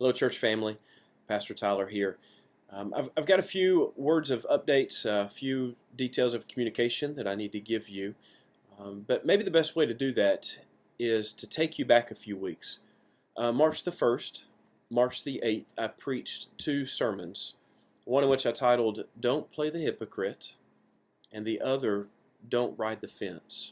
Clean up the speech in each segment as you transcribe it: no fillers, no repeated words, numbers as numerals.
Hello, church family. Pastor Tyler here. I've got a few words of updates, a few details of communication that I need to give you. But maybe the best way to do that is to take you back a few weeks. March the 1st, March the 8th, I preached two sermons, one in which I titled, Don't Play the Hypocrite, and the other, Don't Ride the Fence.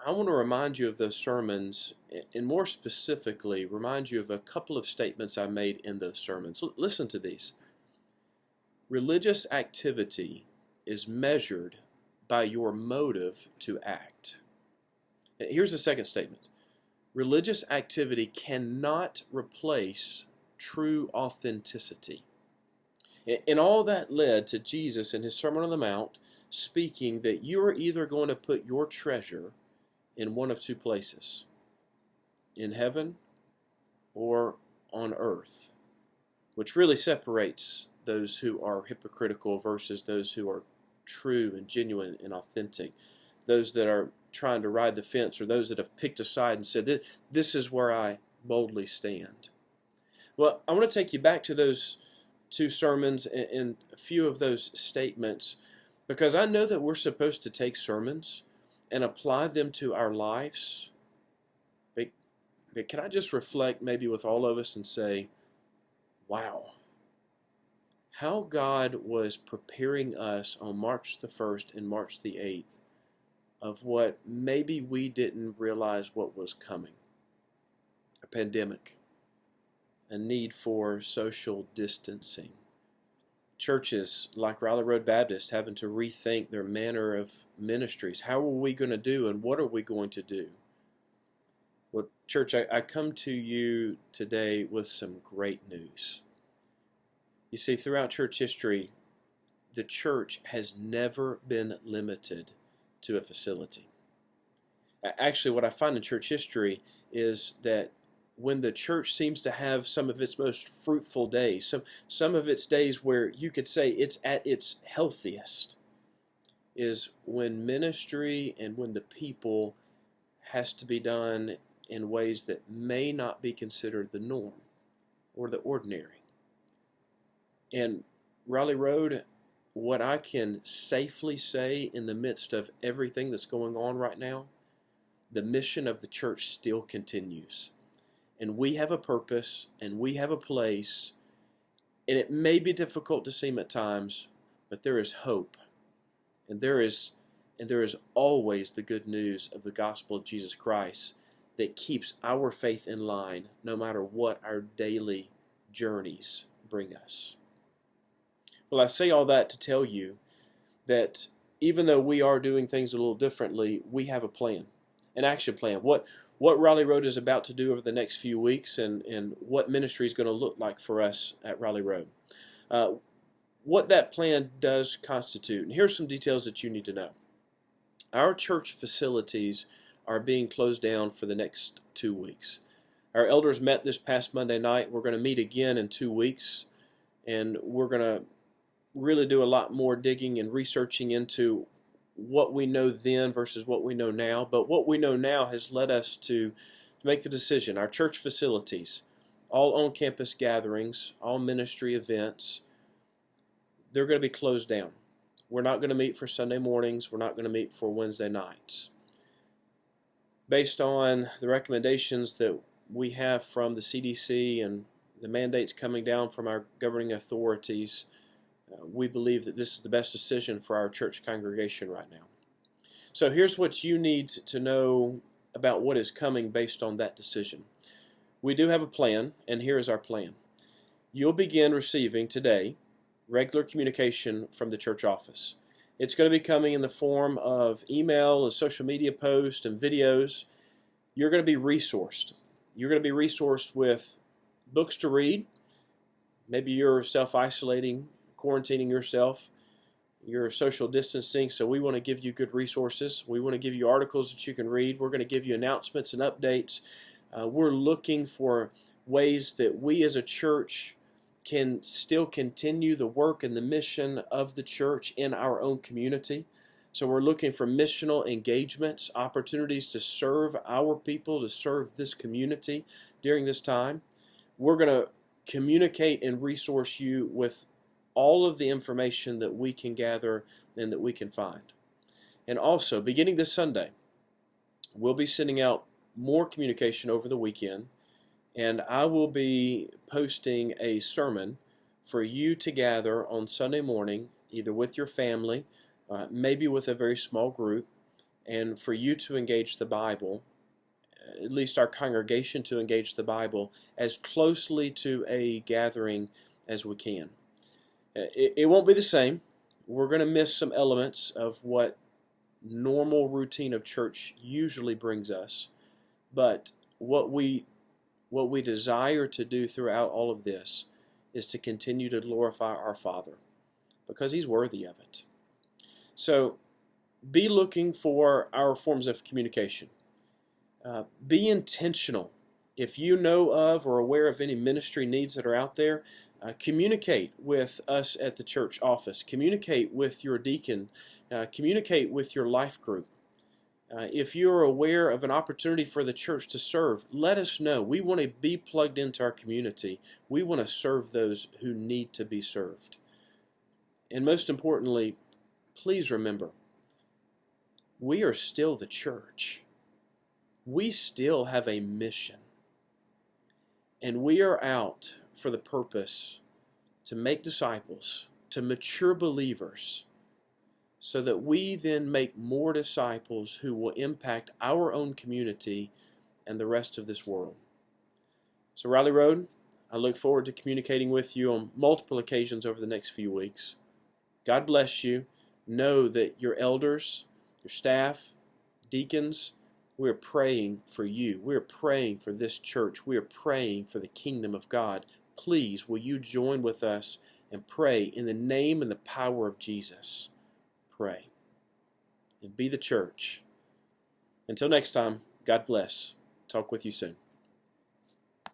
I want to remind you of those sermons, and more specifically, remind you of a couple of statements I made in those sermons. Listen to these. Religious activity is measured by your motive to act. Here's the second statement. Religious activity cannot replace true authenticity. And all that led to Jesus in his Sermon on the Mount speaking that you're either going to put your treasure in one of two places, in heaven or on earth, which really separates those who are hypocritical versus those who are true and genuine and authentic, those that are trying to ride the fence or those that have picked a side and said, this is where I boldly stand. Well, I want to take you back to those two sermons and a few of those statements, because I know that we're supposed to take sermons and apply them to our lives. But can I just reflect maybe with all of us and say, wow, how God was preparing us on March the 1st and March the 8th of what maybe we didn't realize what was coming. A pandemic, a need for social distancing. Churches like Raleigh Road Baptist having to rethink their manner of ministries. How are we going to do and what are we going to do? Well, church, I come to you today with some great news. You see, throughout church history, the church has never been limited to a facility. Actually, what I find in church history is that when the church seems to have some of its most fruitful days, some of its days where you could say it's at its healthiest, is when ministry and when the people has to be done in ways that may not be considered the norm or the ordinary. And Raleigh Road, what I can safely say in the midst of everything that's going on right now, the mission of the church still continues. And we have a purpose, and we have a place, and it may be difficult to seem at times, but there is hope. And there is always the good news of the gospel of Jesus Christ that keeps our faith in line no matter what our daily journeys bring us. Well, I say all that to tell you that even though we are doing things a little differently, we have a plan, an action plan. What Raleigh Road is about to do over the next few weeks and what ministry is going to look like for us at Raleigh Road. What that plan does constitute. And here's some details that you need to know. Our church facilities are being closed down for the next 2 weeks. Our elders met this past Monday night. We're going to meet again in 2 weeks, and we're going to really do a lot more digging and researching into what we know then versus what we know now. But what we know now has led us to make the decision. Our church facilities, all on-campus gatherings, all ministry events, they're going to be closed down. We're not going to meet for Sunday mornings. We're not going to meet for Wednesday nights. Based on the recommendations that we have from the CDC and the mandates coming down from our governing authorities, we believe that this is the best decision for our church congregation right now. So here's what you need to know about what is coming based on that decision. We do have a plan, and here is our plan. You'll begin receiving today regular communication from the church office. It's going to be coming in the form of email and social media posts and videos. You're going to be resourced. You're going to be resourced with books to read. Maybe you're self-isolating, quarantining yourself, you're social distancing, so we want to give you good resources. We want to give you articles that you can read. We're going to give you announcements and updates. We're looking for ways that we as a church can still continue the work and the mission of the church in our own community. So we're looking for missional engagements, opportunities to serve our people, to serve this community during this time. We're going to communicate and resource you with all of the information that we can gather and that we can find. And also, beginning this Sunday, we'll be sending out more communication over the weekend, and I will be posting a sermon for you to gather on Sunday morning, either with your family, maybe with a very small group, and for you to engage the Bible, at least our congregation to engage the Bible, as closely to a gathering as we can. It won't be the same. We're going to miss some elements of what normal routine of church usually brings us. But what we desire to do throughout all of this is to continue to glorify our Father, because He's worthy of it. So be looking for our forms of communication. Be intentional. If you know of or aware of any ministry needs that are out there, communicate with us at the church office. Communicate with your deacon. Communicate with your life group. If you're aware of an opportunity for the church to serve, let us know. We want to be plugged into our community. We want to serve those who need to be served. And most importantly, please remember, we are still the church. We still have a mission. And we are out for the purpose to make disciples, to mature believers, so that we then make more disciples who will impact our own community and the rest of this world. So Raleigh Road, I look forward to communicating with you on multiple occasions over the next few weeks. God bless you. Know that your elders, your staff, deacons, we're praying for you. We're praying for this church. We're praying for the kingdom of God. Please, will you join with us and pray in the name and the power of Jesus? Pray and be the church. Until next time, God bless. Talk with you soon.